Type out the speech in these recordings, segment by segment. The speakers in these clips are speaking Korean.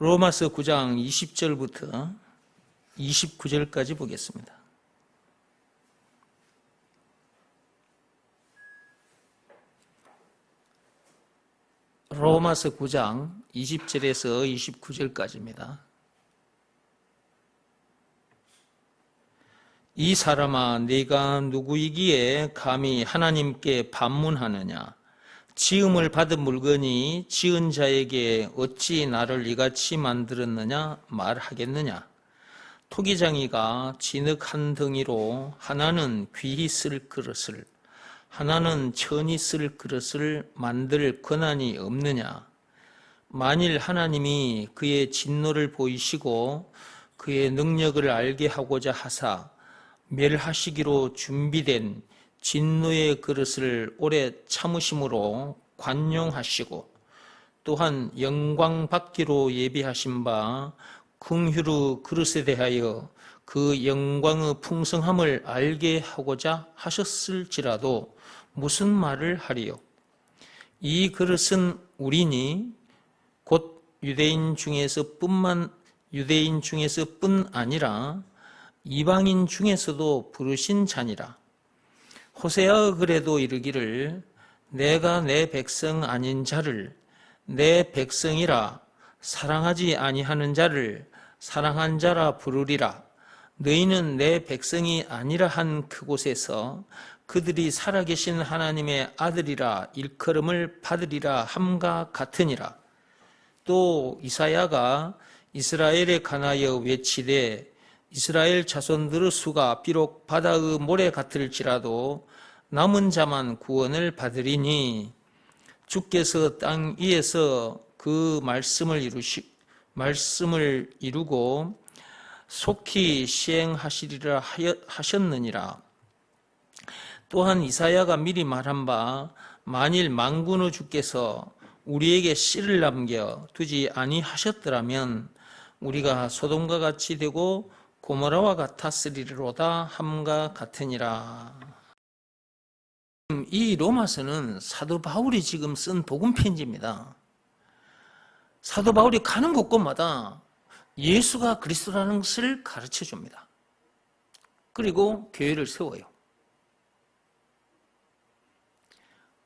로마서 9장 20절부터 29절까지 보겠습니다. 로마서 9장 20절에서 29절까지입니다. 이 사람아, 네가 누구이기에 감히 하나님께 반문하느냐? 지음을 받은 물건이 지은 자에게 어찌 나를 이같이 만들었느냐 말하겠느냐? 토기장이가 진흙 한 덩이로 하나는 귀히 쓸 그릇을, 하나는 천히 쓸 그릇을 만들 권한이 없느냐? 만일 하나님이 그의 진노를 보이시고 그의 능력을 알게 하고자 하사 멸하시기로 준비된 진노의 그릇을 오래 참으심으로 관용하시고 또한 영광 받기로 예비하신 바 긍휼의 그릇에 대하여 그 영광의 풍성함을 알게 하고자 하셨을지라도 무슨 말을 하리요? 이 그릇은 우리니 곧 유대인 중에서뿐 아니라 이방인 중에서도 부르신 자니라. 호세아의 글에도 이르기를 내가 내 백성 아닌 자를 내 백성이라 사랑하지 아니하는 자를 사랑한 자라 부르리라. 너희는 내 백성이 아니라 한 그곳에서 그들이 살아계신 하나님의 아들이라 일컬음을 받으리라 함과 같으니라. 또 이사야가 이스라엘에 관하여 외치되 이스라엘 자손들의 수가 비록 바다의 모래 같을지라도 남은 자만 구원을 받으리니 주께서 땅 위에서 그 말씀을 이루고 속히 시행하시리라 하셨느니라. 또한 이사야가 미리 말한 바 만일 만군의 주께서 우리에게 씨를 남겨 두지 아니하셨더라면 우리가 소돔과 같이 되고 고모라와 같았으리로다 함과 같으니라. 이 로마서는 사도 바울이 지금 쓴 복음 편지입니다. 사도 바울이 가는 곳곳마다 예수가 그리스도라는 것을 가르쳐 줍니다. 그리고 교회를 세워요.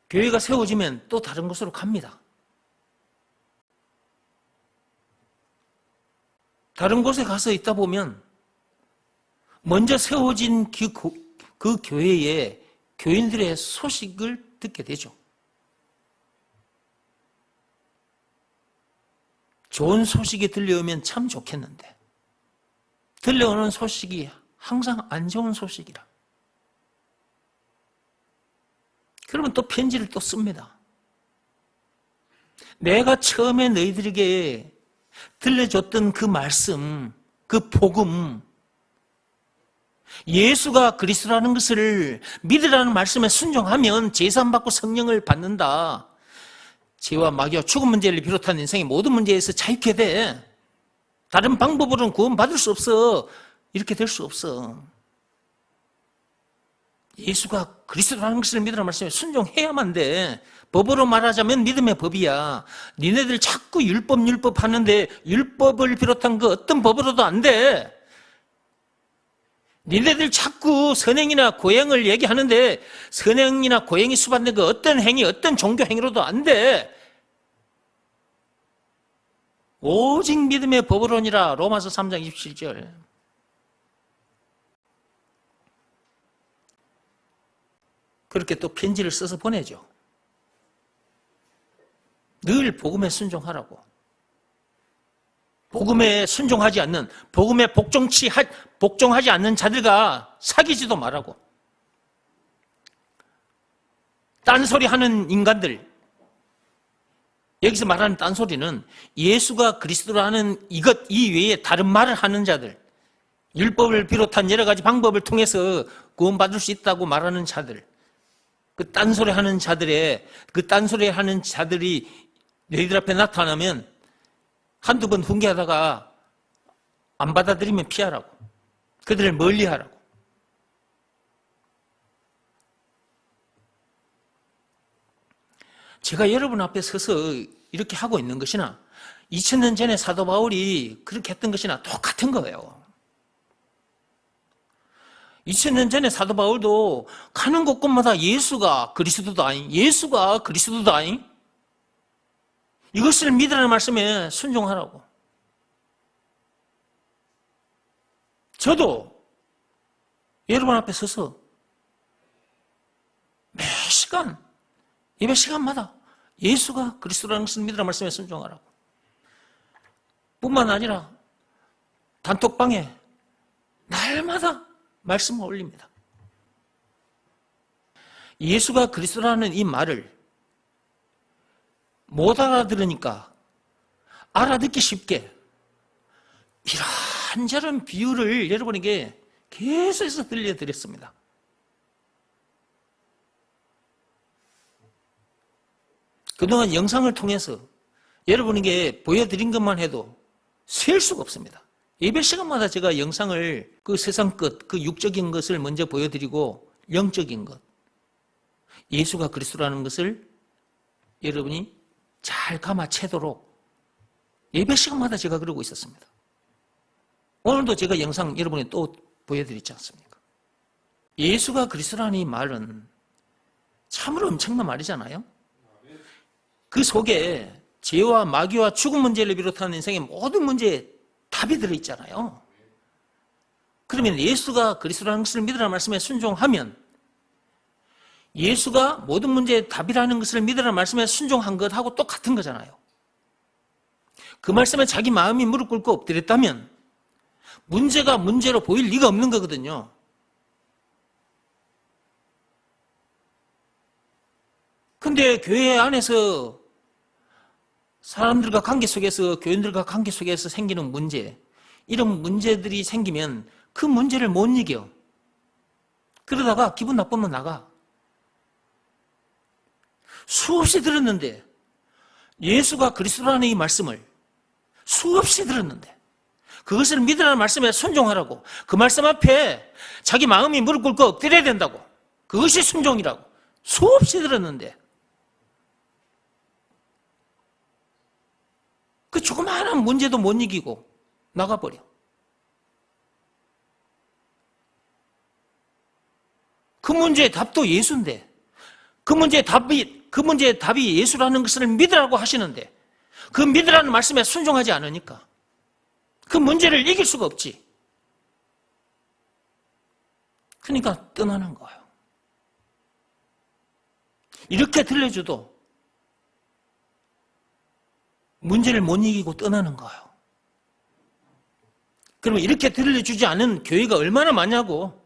교회가 세워지면 또 다른 곳으로 갑니다. 다른 곳에 가서 있다 보면 먼저 세워진 그 교회의 교인들의 소식을 듣게 되죠. 좋은 소식이 들려오면 참 좋겠는데 들려오는 소식이 항상 안 좋은 소식이라. 그러면 또 편지를 또 씁니다. 내가 처음에 너희들에게 들려줬던 그 말씀, 그 복음, 예수가 그리스도라는 것을 믿으라는 말씀에 순종하면 제사받고 성령을 받는다. 죄와 마귀와 죽음 문제를 비롯한 인생의 모든 문제에서 자유케 돼. 다른 방법으로는 구원받을 수 없어. 이렇게 될 수 없어. 예수가 그리스도라는 것을 믿으라는 말씀에 순종해야만 돼. 법으로 말하자면 믿음의 법이야. 니네들 자꾸 율법 하는데 율법을 비롯한 그 어떤 법으로도 안 돼. 니네들 자꾸 선행이나 고행을 얘기하는데 선행이나 고행이 수반된 그 어떤 행위, 어떤 종교 행위로도 안 돼. 오직 믿음의 법으로니라. 로마서 3장 27절. 그렇게 또 편지를 써서 보내죠. 늘 복음에 순종하라고. 복음에 순종하지 않는, 복음에 복종하지 않는 자들과 사귀지도 말라고. 딴소리 하는 인간들, 여기서 말하는 딴소리는 예수가 그리스도라는 이 외에 다른 말을 하는 자들, 율법을 비롯한 여러 가지 방법을 통해서 구원받을 수 있다고 말하는 자들, 그 딴소리 하는 자들이 너희들 앞에 나타나면 한두 번 훈계하다가 안 받아들이면 피하라고. 그들을 멀리하라고. 제가 여러분 앞에 서서 이렇게 하고 있는 것이나 2000년 전에 사도 바울이 그렇게 했던 것이나 똑같은 거예요. 2000년 전에 사도 바울도 가는 곳곳마다 예수가 그리스도다, 예수가 그리스도다, 이것을 믿으라는 말씀에 순종하라고. 저도 여러분 앞에 서서 매 시간, 예배 시간마다 예수가 그리스도라는 것을 믿으라는 말씀에 순종하라고. 뿐만 아니라 단톡방에 날마다 말씀을 올립니다. 예수가 그리스도라는 이 말을 못 알아들으니까 알아듣기 쉽게 이런저런 비유를 여러분에게 계속해서 들려드렸습니다. 그동안 영상을 통해서 여러분에게 보여드린 것만 해도 셀 수가 없습니다. 예배 시간마다 제가 영상을 그 세상 것, 그 육적인 것을 먼저 보여드리고 영적인 것, 예수가 그리스도라는 것을 여러분이 잘 감아채도록 예배 시간마다 제가 그러고 있었습니다. 오늘도 제가 영상 여러분이 또 보여드리지 않습니까? 예수가 그리스도라는 이 말은 참으로 엄청난 말이잖아요. 그 속에 죄와 마귀와 죽음 문제를 비롯한 인생의 모든 문제에 답이 들어있잖아요. 그러면 예수가 그리스도라는 것을 믿으라는 말씀에 순종하면 예수가 모든 문제의 답이라는 것을 믿으라는 말씀에 순종한 것하고 똑같은 거잖아요. 그 말씀에 자기 마음이 무릎 꿇고 엎드렸다면 문제가 문제로 보일 리가 없는 거거든요. 근데 교회 안에서 사람들과 관계 속에서, 교인들과 관계 속에서 생기는 문제, 이런 문제들이 생기면 그 문제를 못 이겨. 그러다가 기분 나쁘면 나가. 수없이 들었는데, 예수가 그리스도라는 이 말씀을 수없이 들었는데, 그것을 믿으라는 말씀에 순종하라고, 그 말씀 앞에 자기 마음이 무릎 꿇고 엎드려야 된다고, 그것이 순종이라고 수없이 들었는데, 그 조그마한 문제도 못 이기고 나가버려. 그 문제의 답도 예수인데, 그 문제의 답이 예수라는 것을 믿으라고 하시는데, 그 믿으라는 말씀에 순종하지 않으니까 그 문제를 이길 수가 없지. 그러니까 떠나는 거예요. 이렇게 들려줘도 문제를 못 이기고 떠나는 거예요. 그러면 이렇게 들려주지 않은 교회가 얼마나 많냐고.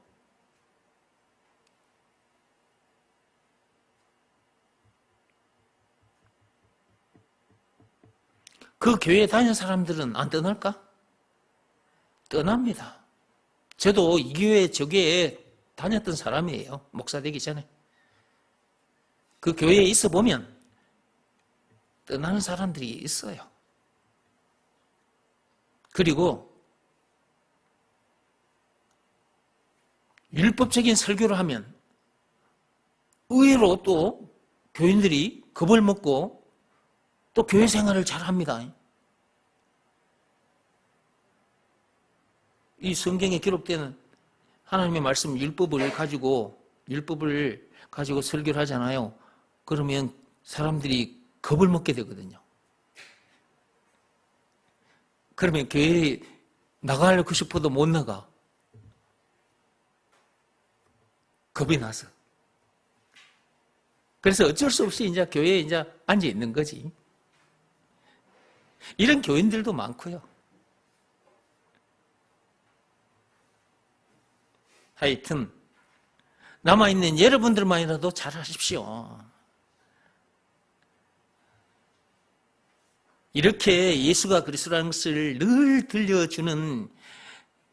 그 교회에 다니는 사람들은 안 떠날까? 떠납니다. 저도 이 교회 저 교회에 다녔던 사람이에요. 목사 되기 전에. 그 교회에 있어 보면 떠나는 사람들이 있어요. 그리고 율법적인 설교를 하면 의외로 또 교인들이 겁을 먹고 또 교회 생활을 잘 합니다. 이 성경에 기록되는 하나님의 말씀 율법을 가지고 설교를 하잖아요. 그러면 사람들이 겁을 먹게 되거든요. 그러면 교회에 나가려고 싶어도 못 나가. 겁이 나서. 그래서 어쩔 수 없이 이제 교회에 이제 앉아 있는 거지. 이런 교인들도 많고요. 하여튼 남아있는 여러분들만이라도 잘하십시오. 이렇게 예수가 그리스도라는 것을 늘 들려주는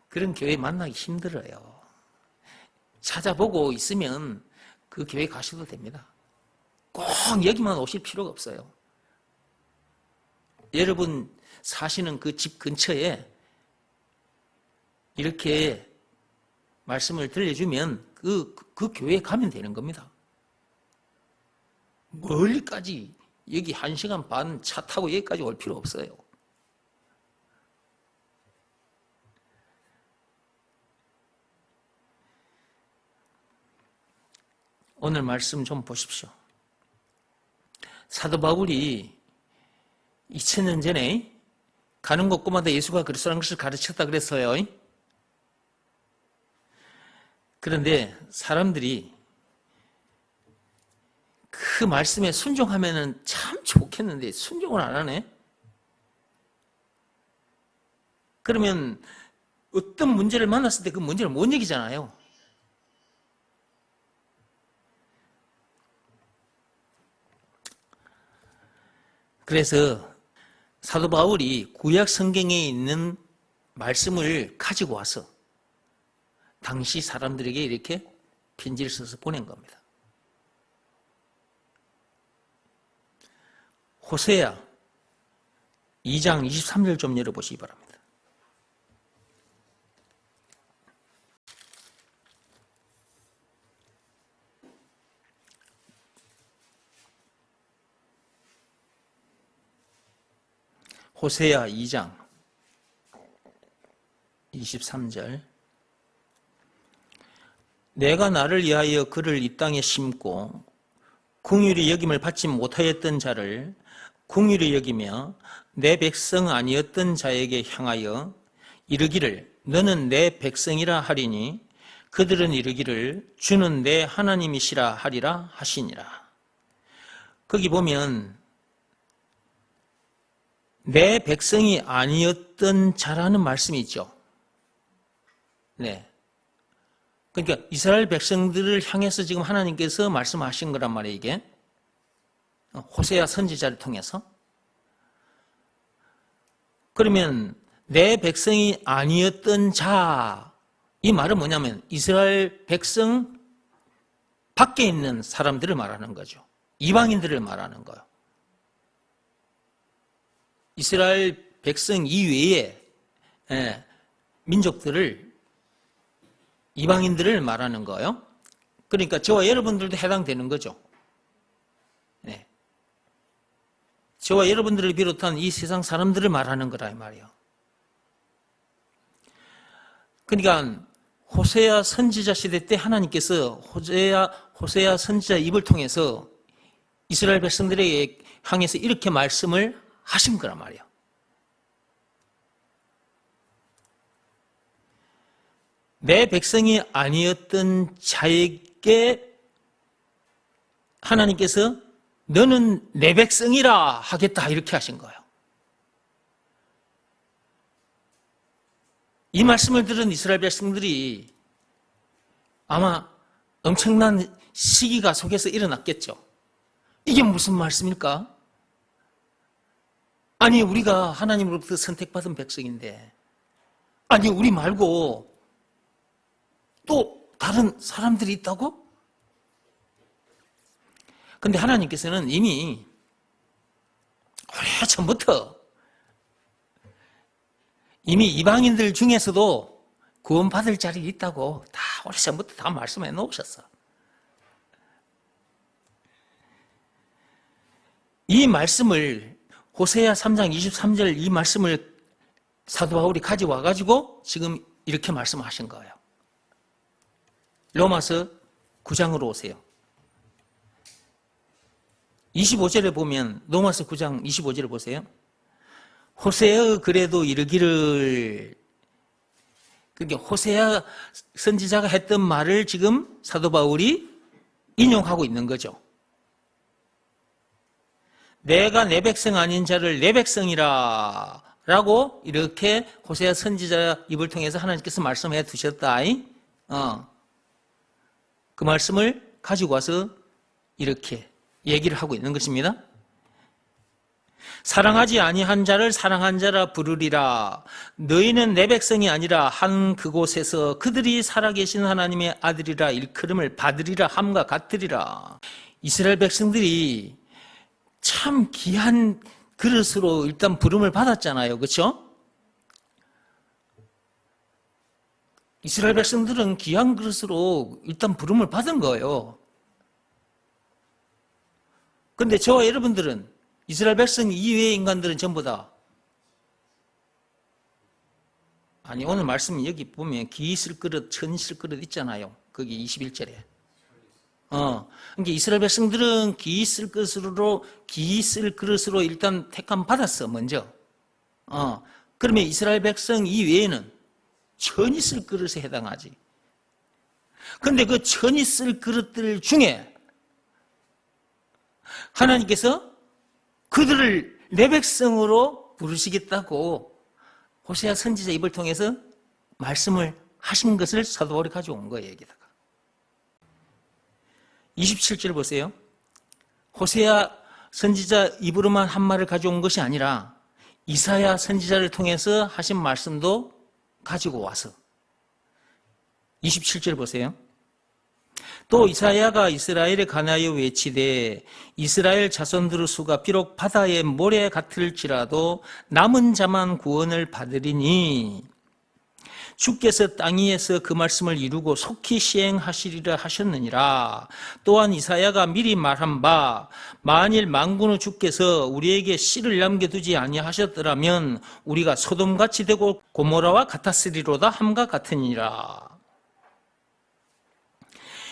그런 교회 만나기 힘들어요. 찾아보고 있으면 그 교회 가셔도 됩니다. 꼭 여기만 오실 필요가 없어요. 여러분 사시는 그 집 근처에 이렇게 말씀을 들려주면 그 교회에 가면 되는 겁니다. 멀리까지 여기 1시간 반 차 타고 여기까지 올 필요 없어요. 오늘 말씀 좀 보십시오. 사도 바울이 2000년 전에 가는 곳곳마다 예수가 그리스도라는 것을 가르쳤다 그랬어요. 그런데 사람들이 그 말씀에 순종하면 참 좋겠는데 순종을 안 하네. 그러면 어떤 문제를 만났을 때 그 문제를 못 이기잖아요. 그래서 사도 바울이 구약 성경에 있는 말씀을 가지고 와서 당시 사람들에게 이렇게 편지를 써서 보낸 겁니다. 호세아 2장 23절 좀 열어보시기 바랍니다. 호세아 2장 23절 내가 나를 위하여 그를 이 땅에 심고 긍휼히 여김을 받지 못하였던 자를 긍휼히 여기며 내 백성 아니었던 자에게 향하여 이르기를 너는 내 백성이라 하리니 그들은 이르기를 주는 내 하나님이시라 하리라 하시니라. 거기 보면 내 백성이 아니었던 자라는 말씀이 있죠. 네. 그러니까 이스라엘 백성들을 향해서 지금 하나님께서 말씀하신 거란 말이에요, 이게. 호세아 선지자를 통해서. 그러면 내 백성이 아니었던 자, 이 말은 뭐냐면 이스라엘 백성 밖에 있는 사람들을 말하는 거죠. 이방인들을 말하는 거예요. 이스라엘 백성 이외의 민족들을, 이방인들을 말하는 거예요. 그러니까 저와 여러분들도 해당되는 거죠. 네. 저와 여러분들을 비롯한 이 세상 사람들을 말하는 거라 이 말이에요. 그러니까 호세아 선지자 시대 때 하나님께서 호세아 선지자 입을 통해서 이스라엘 백성들에게 향해서 이렇게 말씀을 하신 거란 말이에요. 내 백성이 아니었던 자에게 하나님께서 너는 내 백성이라 하겠다 이렇게 하신 거예요. 이 말씀을 들은 이스라엘 백성들이 아마 엄청난 시기가 속에서 일어났겠죠. 이게 무슨 말씀일까? 아니 우리가 하나님으로부터 선택받은 백성인데 아니 우리 말고 또 다른 사람들이 있다고? 그런데 하나님께서는 이미 오래전부터 이미 이방인들 중에서도 구원받을 자리 있다고 다 오래전부터 다 말씀해 놓으셨어. 이 말씀을 호세아 3장 23절 이 말씀을 사도 바울이 가져와 가지고 지금 이렇게 말씀하신 거예요. 로마서 9장으로 오세요. 25절에 보면 로마서 9장 25절을 보세요. 호세아 그래도 이르기를, 그러니까 호세아 선지자가 했던 말을 지금 사도 바울이 인용하고 있는 거죠. 내가 내 백성 아닌 자를 내 백성이라 라고 이렇게 호세아 선지자 입을 통해서 하나님께서 말씀해 두셨다. 그 말씀을 가지고 와서 이렇게 얘기를 하고 있는 것입니다. 사랑하지 아니한 자를 사랑한 자라 부르리라. 너희는 내 백성이 아니라 한 그곳에서 그들이 살아계신 하나님의 아들이라 일컬음을 받으리라 함과 같으리라. 이스라엘 백성들이 참 귀한 그릇으로 일단 부름을 받았잖아요. 그렇죠? 이스라엘 백성들은 귀한 그릇으로 일단 부름을 받은 거예요. 그런데 저와 여러분들은 이스라엘 백성 이외의 인간들은 전부 다 아니 오늘 말씀 여기 보면 기 있을 그릇, 천 있을 그릇 있잖아요. 거기 21절에 그러니까 이스라엘 백성들은 기 쓸 그릇으로 일단 택함 받았어, 먼저. 그러면 이스라엘 백성 이외에는 천이 쓸 그릇에 해당하지. 그런데 그 천이 쓸 그릇들 중에 하나님께서 그들을 내 백성으로 부르시겠다고 호세아 선지자 입을 통해서 말씀을 하신 것을 사도 바울이 가져온 거예요, 여기다가. 27절 보세요. 호세아 선지자 입으로만 한 말을 가져온 것이 아니라 이사야 선지자를 통해서 하신 말씀도 가지고 와서 27절 보세요. 또 이사야가 이스라엘에 관하여 외치되 이스라엘 자손들의 수가 비록 바다의 모래 같을지라도 남은 자만 구원을 받으리니 주께서 땅 위에서 그 말씀을 이루고 속히 시행하시리라 하셨느니라. 또한 이사야가 미리 말한 바 만일 만군의 주께서 우리에게 씨를 남겨두지 아니하셨더라면 우리가 소돔같이 되고 고모라와 같았으리로다 함과 같으니라.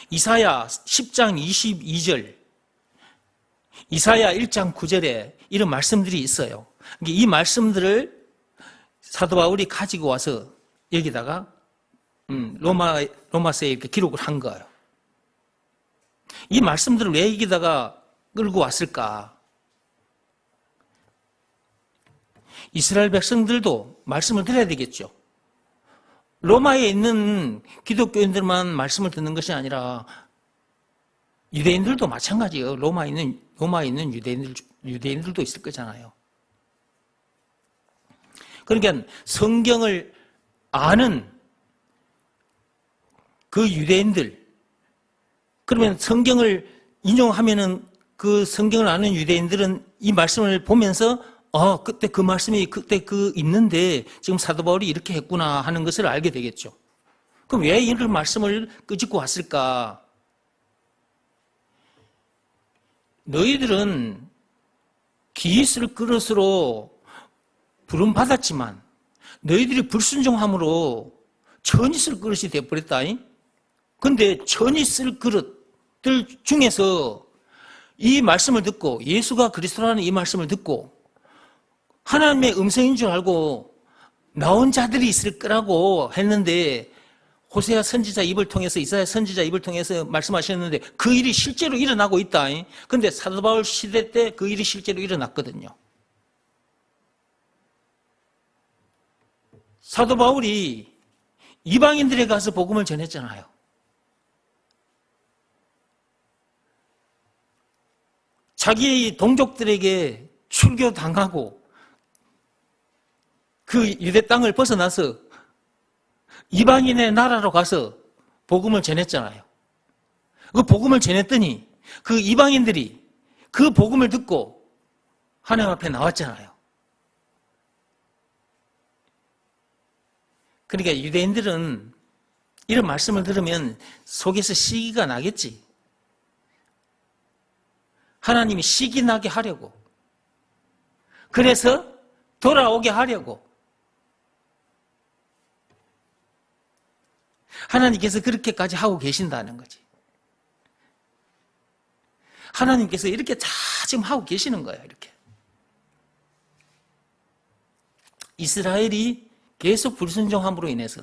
이사야 10장 22절, 이사야 1장 9절에 이런 말씀들이 있어요. 이 말씀들을 사도 바울이 가지고 와서 여기다가 로마서에 이렇게 기록을 한 거예요. 이 말씀들을 왜 여기다가 끌고 왔을까? 이스라엘 백성들도 말씀을 들어야 되겠죠. 로마에 있는 기독교인들만 말씀을 듣는 것이 아니라 유대인들도 마찬가지예요. 로마에 있는 유대인들도 있을 거잖아요. 그러니까 성경을 아는 그 유대인들, 그러면 성경을 인용하면은 그 성경을 아는 유대인들은 이 말씀을 보면서 그때 그 말씀이 있는데 지금 사도 바울이 이렇게 했구나 하는 것을 알게 되겠죠. 그럼 왜 이런 말씀을 끄집고 왔을까? 너희들은 기 쓸 그릇으로 부름받았지만 너희들이 불순종함으로 천이 쓸 그릇이 되어버렸다. 그런데 천이 쓸 그릇들 중에서 이 말씀을 듣고 예수가 그리스도라는 이 말씀을 듣고 하나님의 음성인 줄 알고 나온 자들이 있을 거라고 했는데 호세아 선지자 입을 통해서 이사야 선지자 입을 통해서 말씀하셨는데 그 일이 실제로 일어나고 있다. 그런데 사도 바울 시대 때 그 일이 실제로 일어났거든요. 사도 바울이 이방인들에 가서 복음을 전했잖아요. 자기 동족들에게 출교당하고 그 유대 땅을 벗어나서 이방인의 나라로 가서 복음을 전했잖아요. 그 복음을 전했더니 그 이방인들이 그 복음을 듣고 하나님 앞에 나왔잖아요. 그러니까 유대인들은 이런 말씀을 들으면 속에서 시기가 나겠지. 하나님이 시기 나게 하려고. 그래서 돌아오게 하려고. 하나님께서 그렇게까지 하고 계신다는 거지. 하나님께서 이렇게 다 지금 하고 계시는 거예요, 이렇게. 이스라엘이 계속 불순종함으로 인해서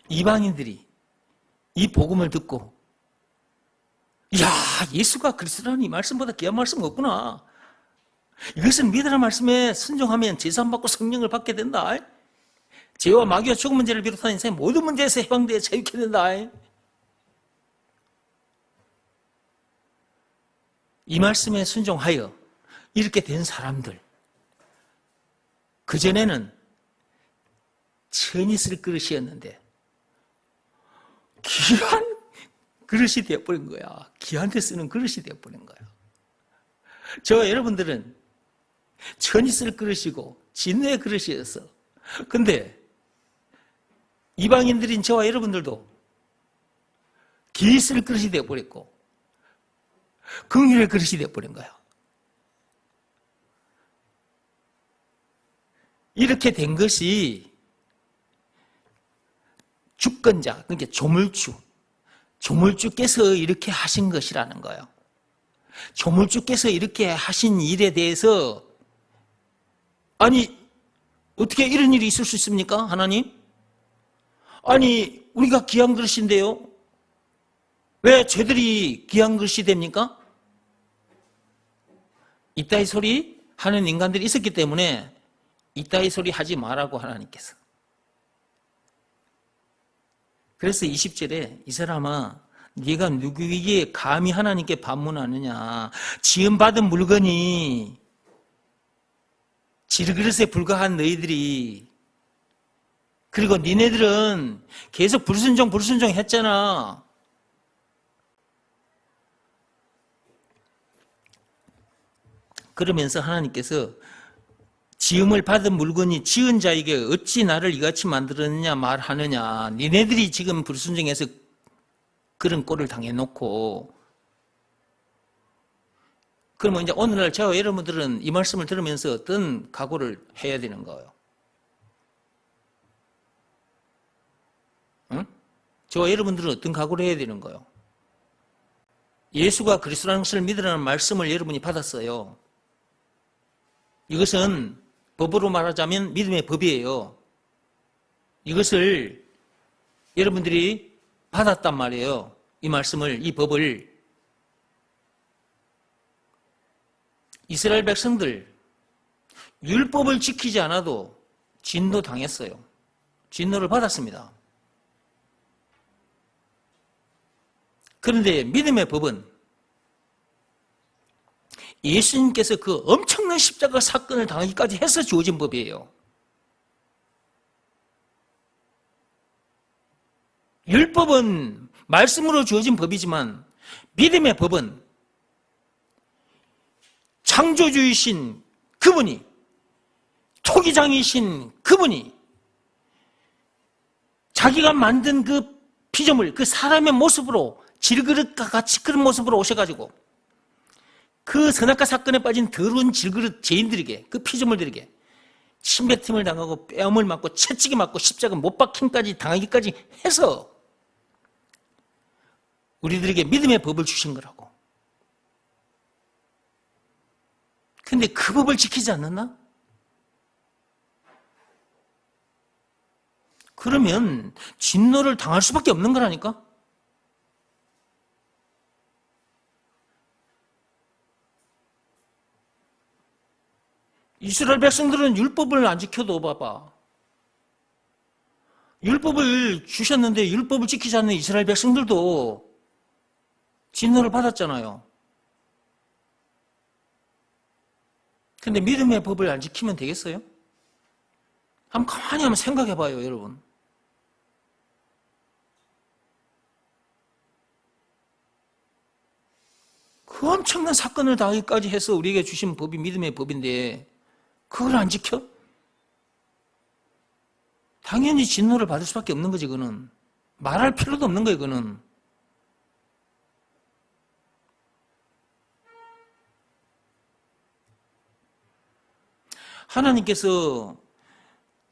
이방인들이 이 복음을 듣고 야, 예수가 그리스도라는 이 말씀보다 귀한 말씀 없구나. 이것은 믿으라는 말씀에 순종하면 제사함 받고 성령을 받게 된다. 죄와 마귀와 죽은 문제를 비롯한 인생의 모든 문제에서 해방되어 자유케 된다. 이 말씀에 순종하여 이렇게 된 사람들, 그전에는 천이 쓸 그릇이었는데 귀한 그릇이 되어버린 거야. 귀한테 쓰는 그릇이 되어버린 거야. 저와 여러분들은 천이 쓸 그릇이고 진노의 그릇이었어. 근데 이방인들인 저와 여러분들도 기 쓸 그릇이 되어버렸고 긍휼의 그릇이 되어버린 거야. 이렇게 된 것이 주권자, 그러니까 조물주께서 이렇게 하신 것이라는 거예요. 조물주께서 이렇게 하신 일에 대해서 아니 어떻게 이런 일이 있을 수 있습니까? 하나님? 아니 우리가 귀한 그릇인데요. 왜 쟤들이 귀한 그릇이 됩니까? 이따위 소리 하는 인간들이 있었기 때문에 이따위 소리 하지 말라고 하나님께서. 그래서 20절에 이 사람아 네가 누구에게 감히 하나님께 반문하느냐. 지음받은 물건이 질그릇에 불과한 너희들이 그리고 니네들은 계속 불순종 했잖아. 그러면서 하나님께서 지음을 받은 물건이 지은 자에게 어찌 나를 이같이 만들었느냐 말하느냐. 니네들이 지금 불순종해서 그런 꼴을 당해놓고 그러면 이제 오늘날 저와 여러분들은 이 말씀을 들으면서 어떤 각오를 해야 되는 거예요? 응? 저와 여러분들은 어떤 각오를 해야 되는 거예요? 예수가 그리스도라는 것을 믿으라는 말씀을 여러분이 받았어요. 이것은 법으로 말하자면 믿음의 법이에요. 이것을 여러분들이 받았단 말이에요. 이 말씀을, 이 법을. 이스라엘 백성들 율법을 지키지 않아도 진노 당했어요. 진노를 받았습니다. 그런데 믿음의 법은 예수님께서 그 엄청난 십자가 사건을 당하기까지 해서 주어진 법이에요. 율법은 말씀으로 주어진 법이지만 믿음의 법은 창조주이신 그분이, 토기장이신 그분이 자기가 만든 그 피조물, 그 사람의 모습으로 질그릇과 같이 그런 모습으로 오셔가지고 그 선악과 사건에 빠진 더러운 질그릇 죄인들에게, 그 피조물들에게 침뱉음을 당하고 뺨을 맞고 채찍이 맞고 십자가 못 박힘까지 당하기까지 해서 우리들에게 믿음의 법을 주신 거라고. 근데 그 법을 지키지 않는다? 그러면 진노를 당할 수밖에 없는 거라니까? 이스라엘 백성들은 율법을 안 지켜도 봐봐. 율법을 주셨는데 율법을 지키지 않는 이스라엘 백성들도 진노를 받았잖아요. 근데 믿음의 법을 안 지키면 되겠어요? 한번 생각해 봐요, 여러분. 그 엄청난 사건을 당하기까지 해서 우리에게 주신 법이 믿음의 법인데 그걸 안 지켜? 당연히 진노를 받을 수밖에 없는 거지, 그거는. 말할 필요도 없는 거예요, 그거는. 하나님께서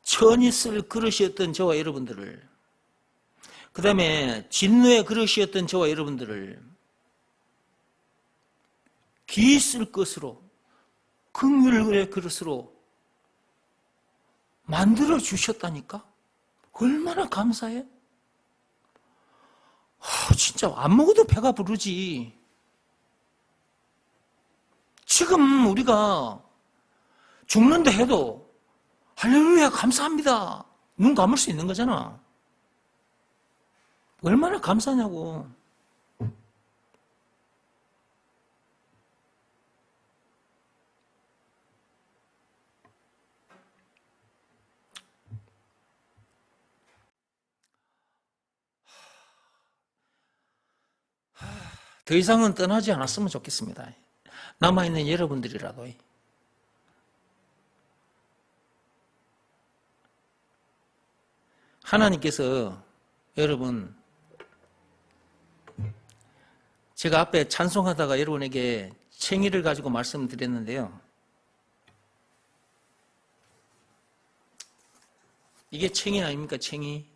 천이 쓸 그릇이었던 저와 여러분들을, 그 다음에 진노의 그릇이었던 저와 여러분들을 귀 쓸 것으로, 긍휼의 그릇으로 만들어 주셨다니까? 얼마나 감사해? 진짜 안 먹어도 배가 부르지. 지금 우리가 죽는다 해도 할렐루야 감사합니다. 눈 감을 수 있는 거잖아. 얼마나 감사냐고. 더 이상은 떠나지 않았으면 좋겠습니다. 남아있는 여러분들이라도. 하나님께서 여러분, 제가 앞에 찬송하다가 여러분에게 챙이를 가지고 말씀드렸는데요. 이게 챙이 아닙니까, 챙이?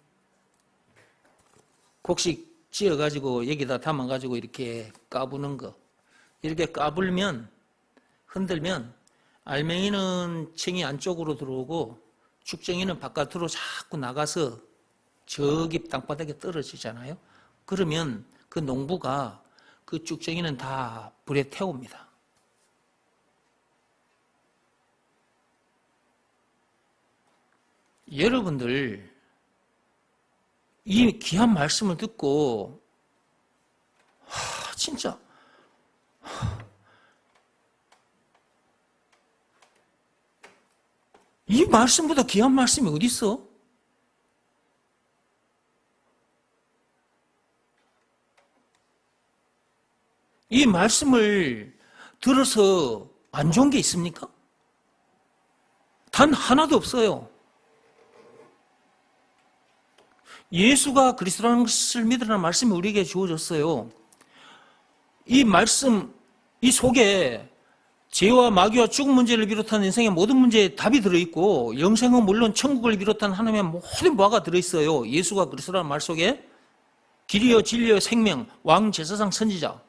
곡식 지어가지고 여기다 담아가지고 이렇게 까부는 거. 이렇게 까불면, 흔들면 알맹이는 챙이 안쪽으로 들어오고 죽쟁이는 바깥으로 자꾸 나가서 저기 땅바닥에 떨어지잖아요. 그러면 그 농부가 그 죽쟁이는 다 불에 태웁니다. 여러분들 이 귀한 말씀을 듣고 진짜 이 말씀보다 귀한 말씀이 어디 있어? 이 말씀을 들어서 안 좋은 게 있습니까? 단 하나도 없어요. 예수가 그리스도라는 것을 믿으라는 말씀이 우리에게 주어졌어요. 이 말씀, 이 속에 죄와 마귀와 죽음 문제를 비롯한 인생의 모든 문제에 답이 들어있고 영생은 물론 천국을 비롯한 하나님의 모든 바가 들어있어요. 예수가 그리스도라는 말 속에 길이요 진리요 생명, 왕 제사장 선지자,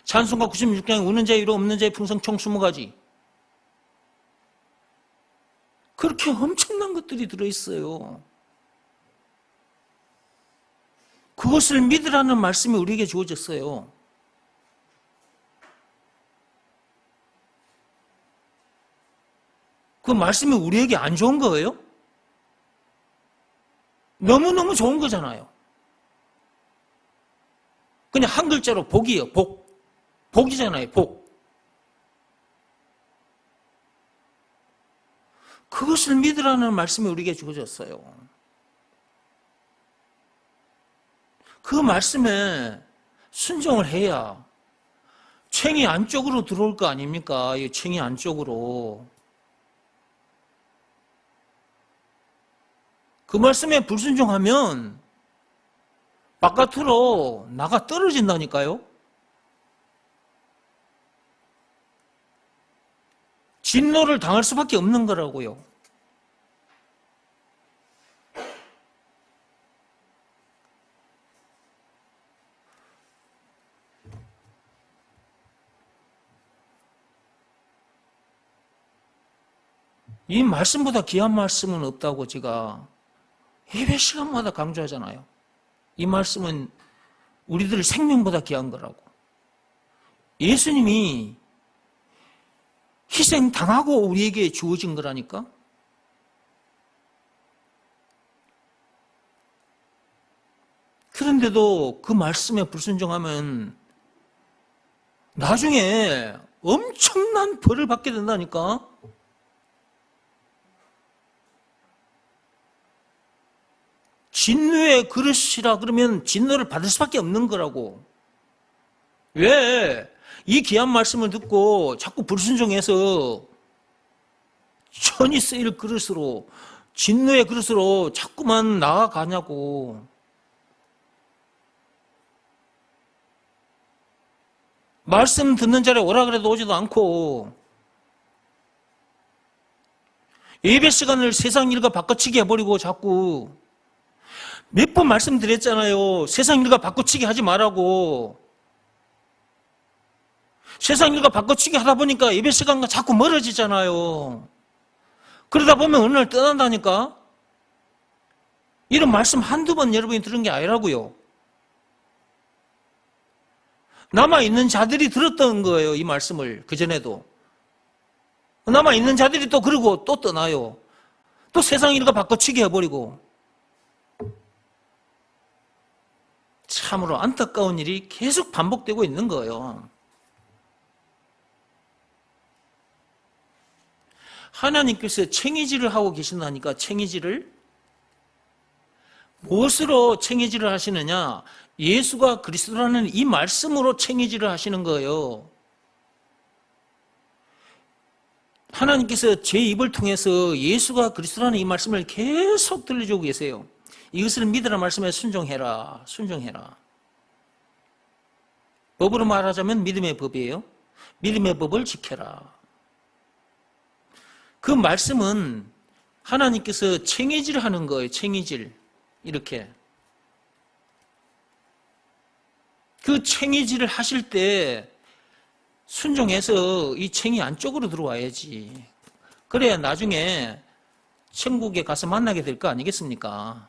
찬송가 96장 우는 자의 위로 없는 자의 풍성 총 20가지, 그렇게 엄청난 것들이 들어있어요. 그것을 믿으라는 말씀이 우리에게 주어졌어요. 그 말씀이 우리에게 안 좋은 거예요? 너무너무 좋은 거잖아요. 그냥 한 글자로 복이에요. 복. 복이잖아요. 복. 그것을 믿으라는 말씀이 우리에게 주어졌어요. 그 말씀에 순종을 해야 챙이 안쪽으로 들어올 거 아닙니까? 이 챙이 안쪽으로. 그 말씀에 불순종하면 바깥으로 나가 떨어진다니까요. 진노를 당할 수밖에 없는 거라고요. 이 말씀보다 귀한 말씀은 없다고 제가 예배 시간마다 강조하잖아요. 이 말씀은 우리들 생명보다 귀한 거라고. 예수님이 희생당하고 우리에게 주어진 거라니까. 그런데도 그 말씀에 불순종하면 나중에 엄청난 벌을 받게 된다니까. 진노의 그릇이라 그러면 진노를 받을 수밖에 없는 거라고. 왜? 이 귀한 말씀을 듣고 자꾸 불순종해서 천이 쓰일 그릇으로, 진노의 그릇으로 자꾸만 나아가냐고. 말씀 듣는 자리에 오라 그래도 오지도 않고, 예배 시간을 세상 일과 바꿔치기 해버리고 자꾸 몇 번 말씀드렸잖아요. 세상 일과 바꿔치기 하지 말라고. 세상 일과 바꿔치기 하다 보니까 예배 시간과 자꾸 멀어지잖아요. 그러다 보면 어느 날 떠난다니까. 이런 말씀 한두 번 여러분이 들은 게 아니라고요. 남아있는 자들이 들었던 거예요. 이 말씀을 그전에도. 남아있는 자들이 또 그러고 또 떠나요. 또 세상 일과 바꿔치기 해버리고. 참으로 안타까운 일이 계속 반복되고 있는 거예요. 하나님께서 챙이질을 하고 계신다니까. 챙이질을. 무엇으로 챙이질을 하시느냐? 예수가 그리스도라는 이 말씀으로 챙이질을 하시는 거예요. 하나님께서 제 입을 통해서 예수가 그리스도라는 이 말씀을 계속 들려주고 계세요. 이것을 믿으라 말씀에 순종해라. 순종해라. 법으로 말하자면 믿음의 법이에요. 믿음의 법을 지켜라. 그 말씀은 하나님께서 챙이질 하는 거예요. 챙이질. 이렇게. 그 챙이질을 하실 때 순종해서 이 챙이 안쪽으로 들어와야지. 그래야 나중에 천국에 가서 만나게 될 거 아니겠습니까?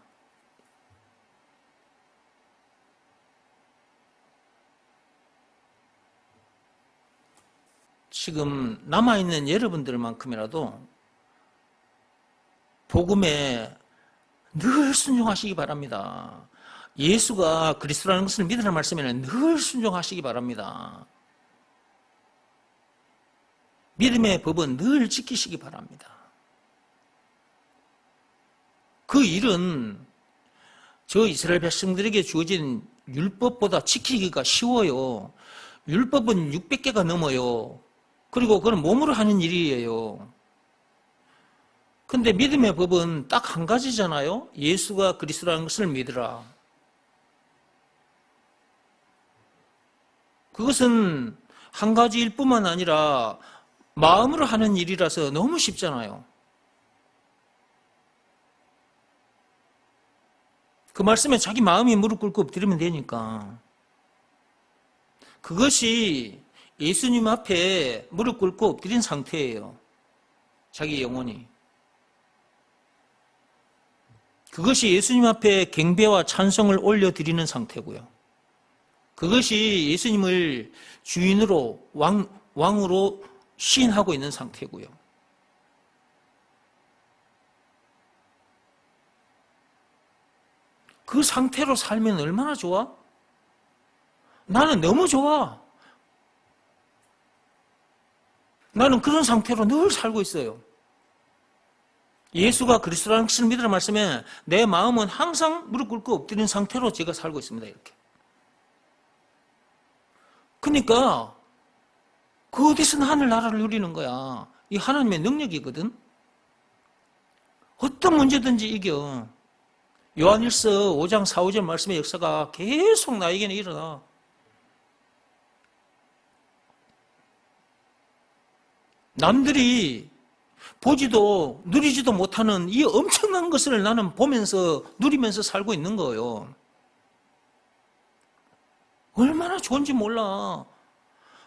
지금 남아있는 여러분들만큼이라도 복음에 늘 순종하시기 바랍니다. 예수가 그리스도라는 것을 믿으라는 말씀에는 늘 순종하시기 바랍니다. 믿음의 법은 늘 지키시기 바랍니다. 그 일은 저 이스라엘 백성들에게 주어진 율법보다 지키기가 쉬워요. 율법은 600개가 넘어요. 그리고 그건 몸으로 하는 일이에요. 근데 믿음의 법은 딱 한 가지잖아요. 예수가 그리스도라는 것을 믿으라. 그것은 한 가지일 뿐만 아니라 마음으로 하는 일이라서 너무 쉽잖아요. 그 말씀에 자기 마음이 무릎 꿇고 엎드리면 되니까. 그것이 예수님 앞에 무릎 꿇고 엎드린 상태예요. 자기 영혼이. 그것이 예수님 앞에 경배와 찬송을 올려드리는 상태고요. 그것이 예수님을 주인으로 왕으로 시인하고 있는 상태고요. 그 상태로 살면 얼마나 좋아? 나는 너무 좋아. 나는 그런 상태로 늘 살고 있어요. 예수가 그리스도라는 것을 믿으라는 말씀에 내 마음은 항상 무릎 꿇고 엎드린 상태로 제가 살고 있습니다. 이렇게. 그러니까 그 어디서 하늘나라를 누리는 거야. 이 하나님의 능력이거든. 어떤 문제든지 이겨. 요한일서 5장 4, 5절 말씀의 역사가 계속 나에게는 일어나. 남들이 보지도 누리지도 못하는 이 엄청난 것을 나는 보면서 누리면서 살고 있는 거예요. 얼마나 좋은지 몰라.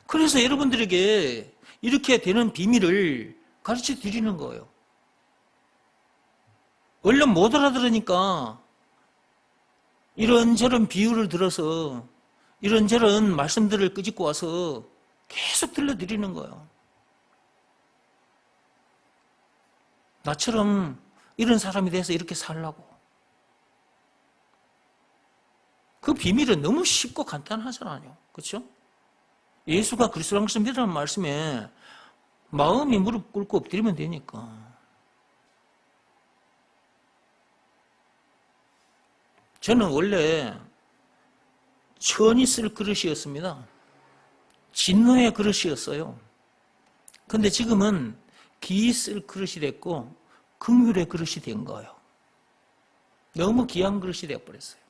그래서 여러분들에게 이렇게 되는 비밀을 가르쳐 드리는 거예요. 얼른 못 알아들으니까 이런저런 비유를 들어서 이런저런 말씀들을 끄집고 와서 계속 들려드리는 거예요. 나처럼 이런 사람이 돼서 이렇게 살라고. 그 비밀은 너무 쉽고 간단하잖아요. 그렇죠? 예수가 그리스도라는 것을 믿으라는 말씀에 마음이 무릎 꿇고 엎드리면 되니까. 저는 원래 천이 쓸 그릇이었습니다. 진노의 그릇이었어요. 그런데 지금은 기 쓸 그릇이 됐고 긍휼의 그릇이 된 거예요. 너무 귀한 그릇이 되어버렸어요.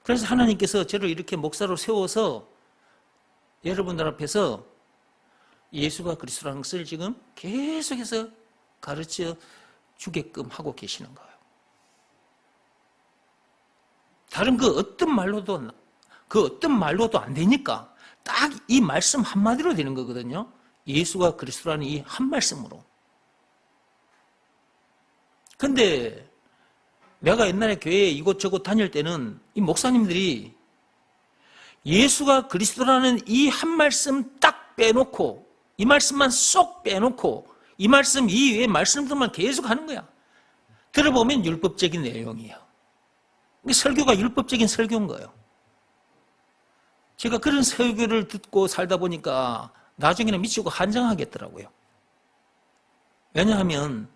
그래서 하나님께서 저를 이렇게 목사로 세워서 여러분들 앞에서 예수가 그리스도라는 것을 지금 계속해서 가르쳐 주게끔 하고 계시는 거예요. 다른 그 어떤 말로도 안 되니까 딱 이 말씀 한마디로 되는 거거든요. 예수가 그리스도라는 이 한 말씀으로. 근데 내가 옛날에 교회에 이곳저곳 다닐 때는 이 목사님들이 예수가 그리스도라는 이 한 말씀 딱 빼놓고 이 말씀만 쏙 빼놓고 이 말씀 이외의 말씀들만 계속 하는 거야. 들어보면 율법적인 내용이에요. 설교가 율법적인 설교인 거예요. 제가 그런 설교를 듣고 살다 보니까 나중에는 미치고 한장하겠더라고요. 왜냐하면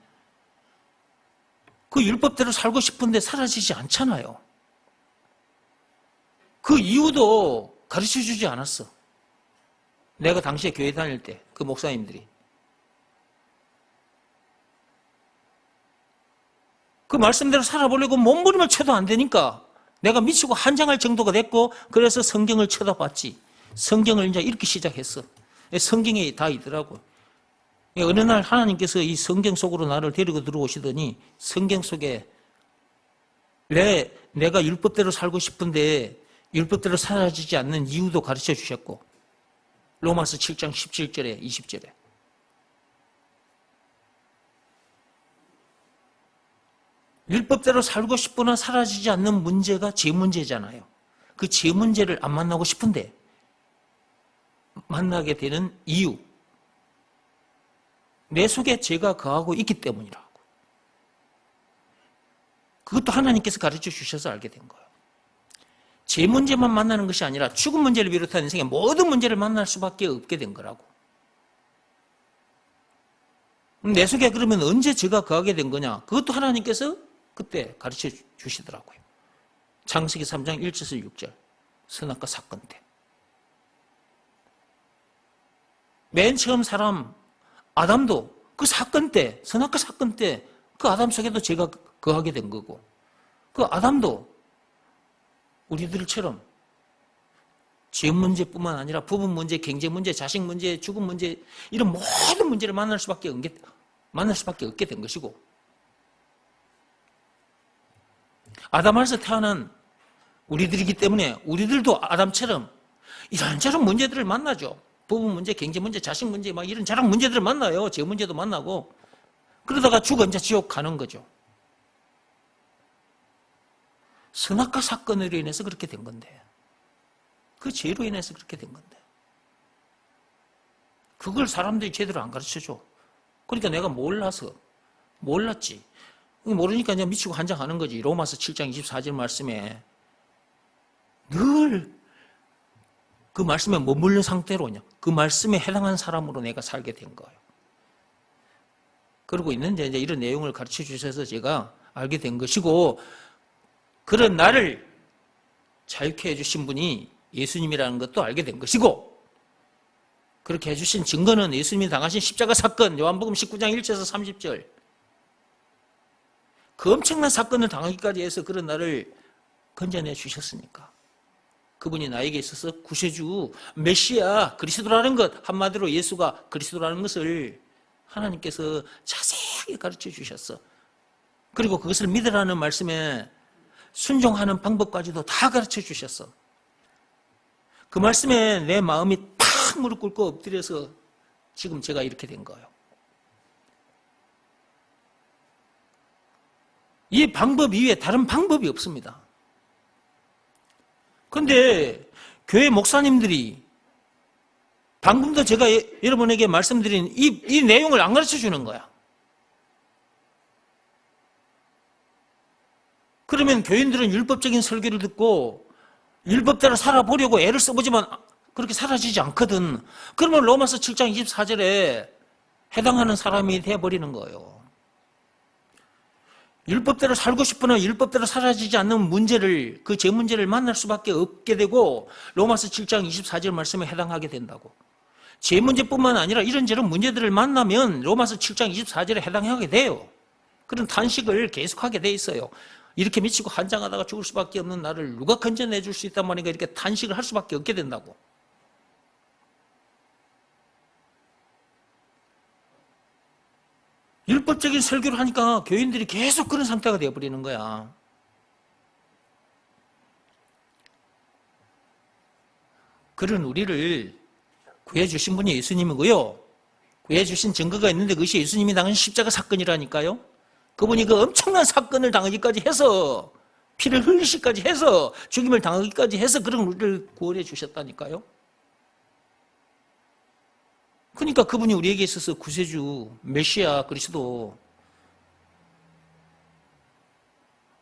그 율법대로 살고 싶은데 사라지지 않잖아요. 그 이유도 가르쳐주지 않았어. 내가 당시에 교회 다닐 때 그 목사님들이. 그 말씀대로 살아보려고 몸부림을 쳐도 안 되니까 내가 미치고 한장할 정도가 됐고 그래서 성경을 쳐다봤지. 성경을 이제 이렇게 시작했어. 성경에 다 있더라고. 어느 날 하나님께서 이 성경 속으로 나를 데리고 들어오시더니 성경 속에 내가 율법대로 살고 싶은데 율법대로 사라지지 않는 이유도 가르쳐 주셨고, 로마서 7장 17절에 20절에 율법대로 살고 싶으나 사라지지 않는 문제가 죄 문제잖아요. 그 죄 문제를 안 만나고 싶은데 만나게 되는 이유, 내 속에 죄가 거하고 있기 때문이라고. 그것도 하나님께서 가르쳐 주셔서 알게 된 거예요. 죄 문제만 만나는 것이 아니라 죽은 문제를 비롯한 인생의 모든 문제를 만날 수밖에 없게 된 거라고. 내 속에 그러면 언제 죄가 거하게 된 거냐? 그것도 하나님께서 그때 가르쳐 주시더라고요. 창세기 3장 1절에서 6절 선악과 사건 때. 맨 처음 사람 아담도 그 사건 때, 선악과 사건 때 그 아담 속에도 죄가 거하게 된 거고, 그 아담도 우리들처럼 죄 문제뿐만 아니라 부분 문제, 경제 문제, 자식 문제, 죽음 문제, 이런 모든 문제를 만날 수밖에 없게 된 것이고, 아담에서 태어난 우리들이기 때문에 우리들도 아담처럼 이런저런 문제들을 만나죠. 부분 문제, 경제 문제, 자식 문제, 막 이런 저런 문제들을 만나요. 죄 문제도 만나고. 그러다가 죽어 이제 지옥 가는 거죠. 선악과 사건으로 인해서 그렇게 된 건데, 그 죄로 인해서 그렇게 된 건데, 그걸 사람들이 제대로 안 가르쳐줘. 그러니까 내가 몰랐지. 모르니까 그냥 미치고 한장하는 거지. 로마서 7장 24절 말씀에 늘 그 말씀에 머물른 상태로냐, 그 말씀에 해당한 사람으로 내가 살게 된 거예요. 그러고 있는데 이제 이런 내용을 가르쳐 주셔서 제가 알게 된 것이고, 그런 나를 자유케 해주신 분이 예수님이라는 것도 알게 된 것이고, 그렇게 해주신 증거는 예수님이 당하신 십자가 사건, 요한복음 19장 1절에서 30절, 그 엄청난 사건을 당하기까지 해서 그런 나를 건져내 주셨으니까, 그분이 나에게 있어서 구세주, 메시아, 그리스도라는 것, 한마디로 예수가 그리스도라는 것을 하나님께서 자세하게 가르쳐 주셨어. 그리고 그것을 믿으라는 말씀에 순종하는 방법까지도 다 가르쳐 주셨어. 그 말씀에 내 마음이 팍 무릎 꿇고 엎드려서 지금 제가 이렇게 된 거예요. 이 방법 이외에 다른 방법이 없습니다. 그런데 교회 목사님들이 방금도 제가 여러분에게 말씀드린 이 내용을 안 가르쳐 주는 거야. 그러면 교인들은 율법적인 설교를 듣고 율법대로 살아보려고 애를 써보지만 그렇게 사라지지 않거든. 그러면 로마서 7장 24절에 해당하는 사람이 되어버리는 거예요. 율법대로 살고 싶으나 율법대로 사라지지 않는 문제를, 그 죄 문제를 만날 수밖에 없게 되고, 로마서 7장 24절 말씀에 해당하게 된다고. 죄 문제뿐만 아니라 이런저런 문제들을 만나면 로마서 7장 24절에 해당하게 돼요. 그런 탄식을 계속하게 돼 있어요. 이렇게 미치고 한장하다가 죽을 수밖에 없는 나를 누가 건져내 줄 수 있단 말인가, 이렇게 탄식을 할 수밖에 없게 된다고. 율법적인 설교를 하니까 교인들이 계속 그런 상태가 되어버리는 거야. 그런 우리를 구해주신 분이 예수님이고요. 구해주신 증거가 있는데 그것이 예수님이 당한 십자가 사건이라니까요. 그분이 그 엄청난 사건을 당하기까지 해서, 피를 흘리시기까지 해서, 죽임을 당하기까지 해서 그런 우리를 구원해 주셨다니까요. 그러니까 그분이 우리에게 있어서 구세주, 메시아, 그리스도,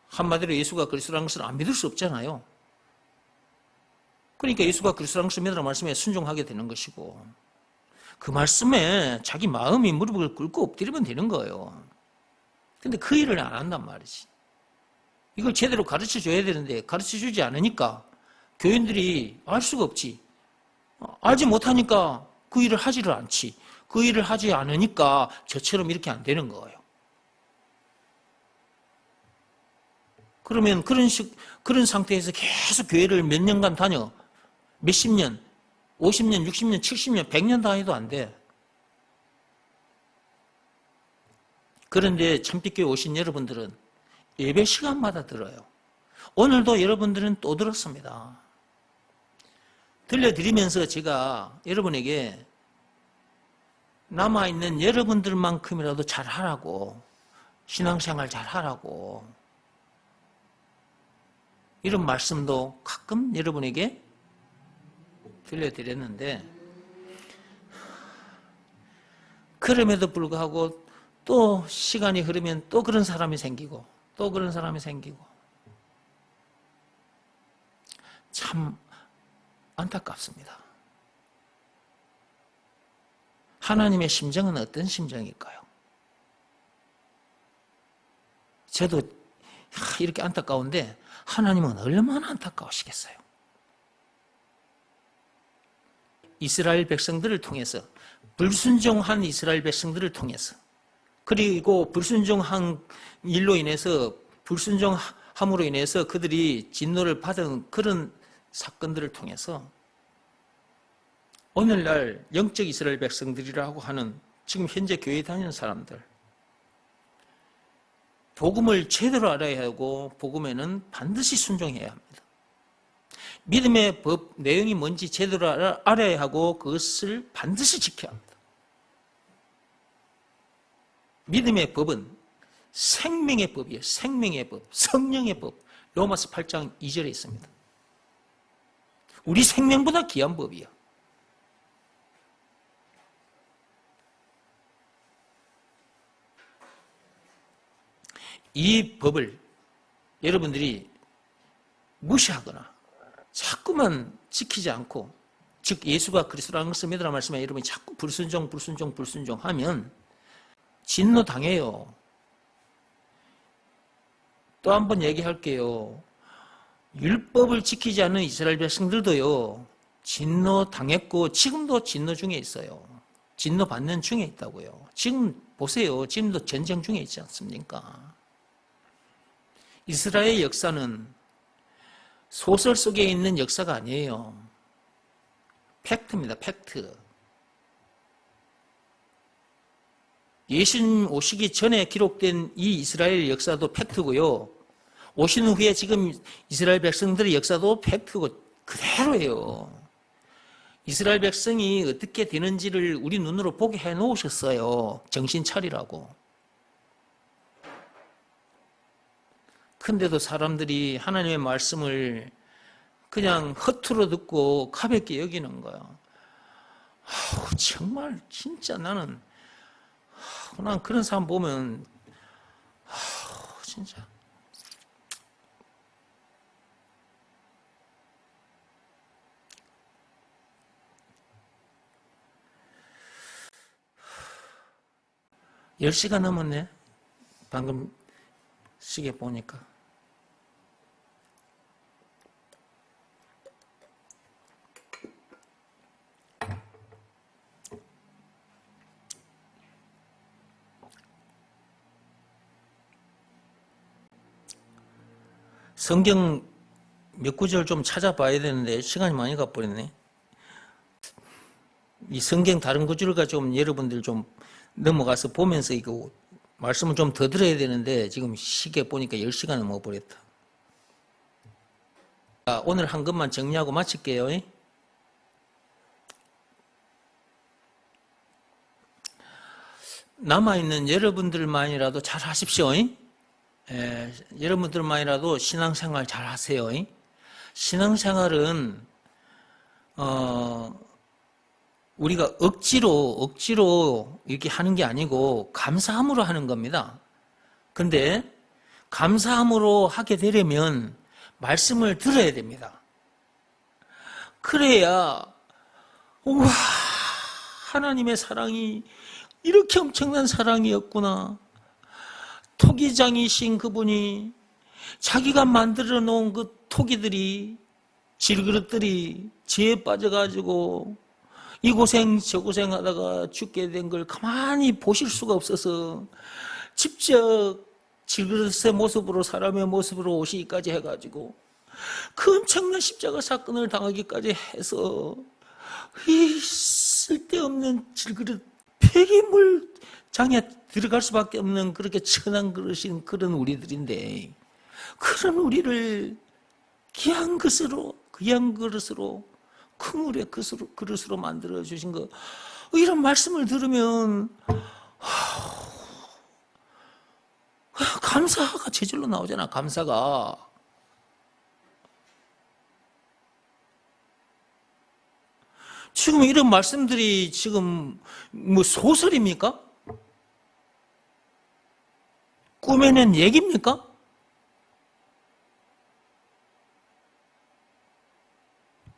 한마디로 예수가 그리스도라는 것을 안 믿을 수 없잖아요. 그러니까 예수가 그리스도라는 것을 믿으라는 말씀에 순종하게 되는 것이고, 그 말씀에 자기 마음이 무릎을 꿇고 엎드리면 되는 거예요. 근데 그 일을 안 한단 말이지. 이걸 제대로 가르쳐 줘야 되는데 가르쳐 주지 않으니까 교인들이 알 수가 없지. 알지 못하니까 그 일을 하지를 않지. 그 일을 하지 않으니까 저처럼 이렇게 안 되는 거예요. 그러면 그런 상태에서 계속 교회를 몇 년간 다녀. 몇십 년, 50년, 60년, 70년, 100년 다녀도 안 돼. 그런데 참빛교회 오신 여러분들은 예배 시간마다 들어요. 오늘도 여러분들은 또 들었습니다. 들려드리면서 제가 여러분에게 남아있는 여러분들만큼이라도 잘하라고, 신앙생활 잘하라고, 이런 말씀도 가끔 여러분에게 들려드렸는데, 그럼에도 불구하고 또 시간이 흐르면 또 그런 사람이 생기고, 또 그런 사람이 생기고, 참 안타깝습니다. 하나님의 심정은 어떤 심정일까요? 저도 이렇게 안타까운데 하나님은 얼마나 안타까우시겠어요? 이스라엘 백성들을 통해서, 불순종한 이스라엘 백성들을 통해서, 그리고 불순종한 일로 인해서, 불순종함으로 인해서 그들이 진노를 받은 그런 사건들을 통해서 오늘날 영적 이스라엘 백성들이라고 하는 지금 현재 교회에 다니는 사람들, 복음을 제대로 알아야 하고 복음에는 반드시 순종해야 합니다. 믿음의 법 내용이 뭔지 제대로 알아야 하고 그것을 반드시 지켜야 합니다. 믿음의 법은 생명의 법이에요. 생명의 법, 성령의 법. 로마서 8장 2절에 있습니다. 우리 생명보다 귀한 법이에요. 이 법을 여러분들이 무시하거나 자꾸만 지키지 않고, 즉 예수가 그리스도라는 것을 믿으라 말씀에 여러분이 자꾸 불순종하면 진노 당해요. 또 한 번 얘기할게요. 율법을 지키지 않는 이스라엘 백성들도요, 진노 당했고 지금도 진노 중에 있어요. 진노 받는 중에 있다고요. 지금 보세요. 지금도 전쟁 중에 있지 않습니까? 이스라엘 역사는 소설 속에 있는 역사가 아니에요. 팩트입니다. 팩트. 예수님 오시기 전에 기록된 이 이스라엘 역사도 팩트고요. 오신 후에 지금 이스라엘 백성들의 역사도 팩트고 그대로예요. 이스라엘 백성이 어떻게 되는지를 우리 눈으로 보게 해놓으셨어요. 정신 차리라고. 근데도 사람들이 하나님의 말씀을 그냥 허투루 듣고 가볍게 여기는 거야. 정말 진짜 나는 난 그런 사람 보면 진짜 (10시가) 넘었네. 방금 시계 보니까. 성경 몇 구절 좀 찾아봐야 되는데 시간이 많이 가버렸네. 이 성경 다른 구절과 좀 여러분들 좀 넘어가서 보면서 이거 말씀을 좀 더 들어야 되는데 지금 시계 보니까 10시가 넘어버렸다. 오늘 한 것만 정리하고 마칠게요. 남아있는 여러분들만이라도 잘 하십시오. 여러분들만이라도 신앙생활 잘 하세요. 신앙생활은 우리가 억지로 이렇게 하는 게 아니고 감사함으로 하는 겁니다. 근데 감사함으로 하게 되려면 말씀을 들어야 됩니다. 그래야 우와, 하나님의 사랑이 이렇게 엄청난 사랑이었구나. 토기장이신 그분이 자기가 만들어 놓은 그 토기들이, 질그릇들이 죄에 빠져가지고 이 고생 저 고생 하다가 죽게 된 걸 가만히 보실 수가 없어서 직접 질그릇의 모습으로, 사람의 모습으로 오시기까지 해가지고 그 엄청난 십자가 사건을 당하기까지 해서 이 쓸데없는 질그릇, 폐기물장에 들어갈 수밖에 없는 그렇게 천한 그릇인 그런 우리들인데, 그런 우리를 귀한 그릇으로 그물의 그릇으로 만들어 주신 거. 이런 말씀을 들으면 감사가 제절로 나오잖아. 감사가. 지금 이런 말씀들이 지금 뭐 소설입니까? 꾸며낸 얘기입니까?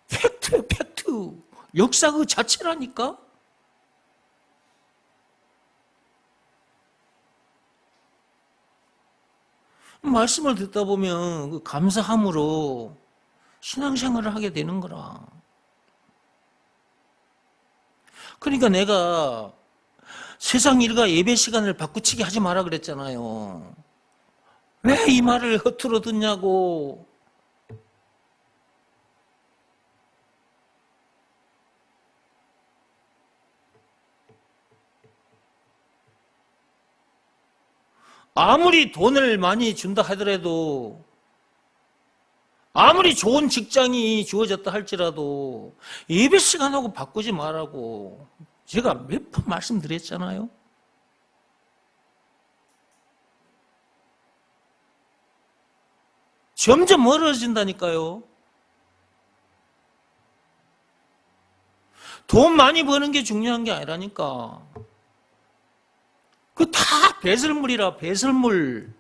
팩트예요, 팩트. 역사 그 자체라니까? 말씀을 듣다 보면 그 감사함으로 신앙생활을 하게 되는 거라. 그러니까 내가 세상 일과 예배 시간을 바꾸치기 하지 마라 그랬잖아요. 왜 이 말을 허투루 듣냐고. 아무리 돈을 많이 준다 하더라도, 아무리 좋은 직장이 주어졌다 할지라도 예배 시간하고 바꾸지 말라고 제가 몇 번 말씀드렸잖아요. 점점 멀어진다니까요. 돈 많이 버는 게 중요한 게 아니라니까. 그 다 배설물이라, 배설물.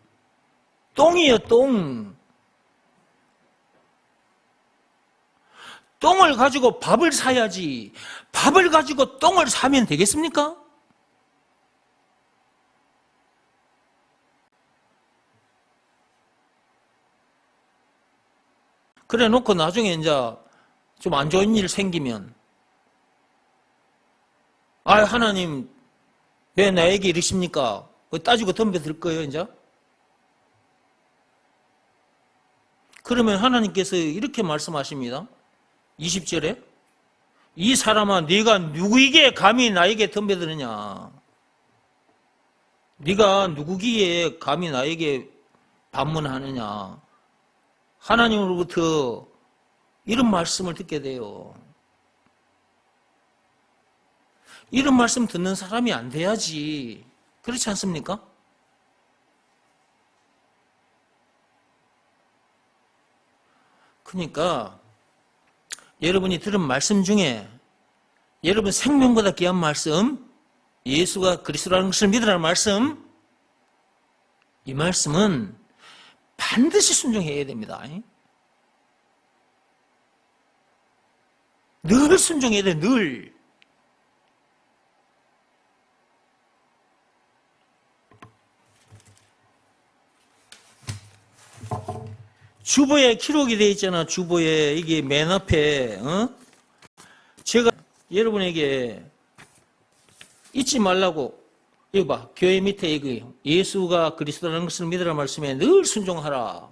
똥이에요, 똥. 똥을 가지고 밥을 사야지. 밥을 가지고 똥을 사면 되겠습니까? 그래 놓고 나중에 이제 좀 안 좋은 일 생기면, 아, 하나님, 왜 나에게 이러십니까? 따지고 덤벼들 거예요, 이제? 그러면 하나님께서 이렇게 말씀하십니다. 20절에 이 사람아 네가 누구에게 감히 나에게 덤벼드느냐. 네가 누구기에 감히 나에게 반문하느냐. 하나님으로부터 이런 말씀을 듣게 돼요. 이런 말씀 듣는 사람이 안 돼야지. 그렇지 않습니까? 그러니까 여러분이 들은 말씀 중에 여러분 생명보다 귀한 말씀, 예수가 그리스도라는 것을 믿으라는 말씀, 이 말씀은 반드시 순종해야 됩니다. 늘 순종해야 돼, 늘. 주보에 기록이 되어 있잖아. 주보에 이게 맨 앞에 제가 여러분에게 잊지 말라고 이거 봐. 교회 밑에 이거 예수가 그리스도라는 것을 믿으라 말씀에 늘 순종하라.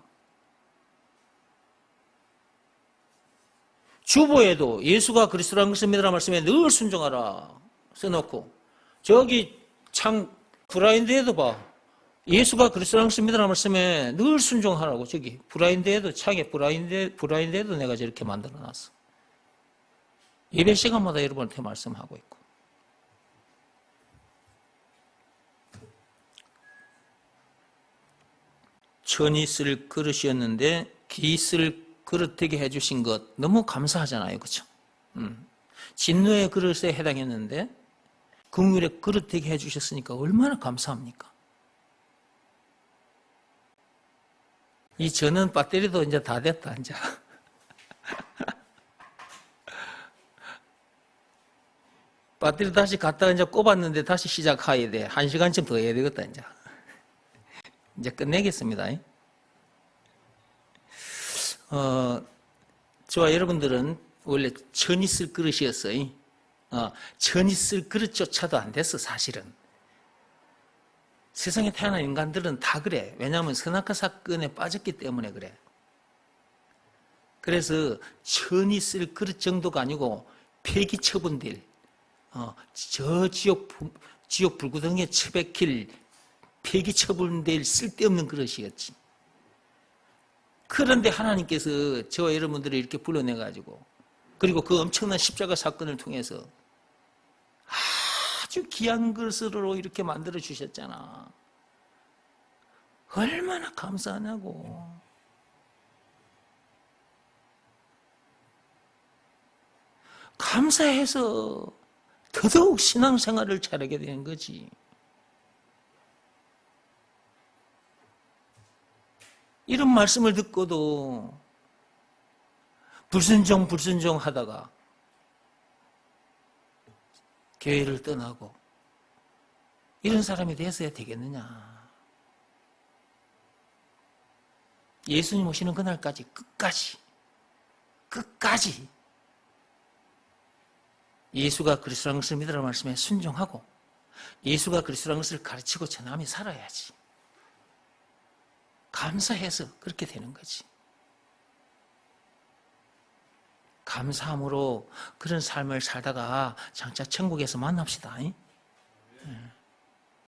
주보에도 예수가 그리스도라는 것을 믿으라 말씀에 늘 순종하라 써놓고 저기 창 브라인드에도 봐. 예수가 그리스도라는 것을 믿으라 말씀에 늘 순종하라고 저기 브라인드에도 창에 브라인드에도 내가 저렇게 만들어놨어. 예배 시간마다 여러분한테 말씀하고 있고. 천이 쓸 그릇이었는데 기 쓸 그릇 되게 해주신 것 너무 감사하잖아요. 그렇죠? 진노의 그릇에 해당했는데 긍휼의 그릇 되게 해주셨으니까 얼마나 감사합니까? 이 전원 배터리도 이제 다 됐다, 이제. 배터리 다시 갖다가 이제 꼽았는데 다시 시작해야 돼. 1시간쯤 더 해야 되겠다, 이제. 이제 끝내겠습니다. 저와 여러분들은 원래 천이 쓸 그릇이었어요. 천이 쓸 그릇조차도 안 됐어, 사실은. 세상에 태어난 인간들은 다 그래. 왜냐하면 선악과 사건에 빠졌기 때문에 그래. 그래서 천이 쓸 그릇 정도가 아니고 폐기 처분될, 저 지옥 불구덩이에 처박힐 폐기 처분될 쓸데없는 그릇이었지. 그런데 하나님께서 저와 여러분들을 이렇게 불러내가지고 그리고 그 엄청난 십자가 사건을 통해서 아주 귀한 것으로 이렇게 만들어 주셨잖아. 얼마나 감사하냐고. 감사해서 더더욱 신앙생활을 잘하게 되는 거지. 이런 말씀을 듣고도 불순종 하다가 교회를 떠나고 이런 사람이 됐어야 되겠느냐. 예수님 오시는 그날까지 끝까지 예수가 그리스도라는 것을 믿으라는 말씀에 순종하고 예수가 그리스도라는 것을 가르치고 전함이 살아야지. 감사해서 그렇게 되는 거지. 감사함으로 그런 삶을 살다가 장차 천국에서 만납시다.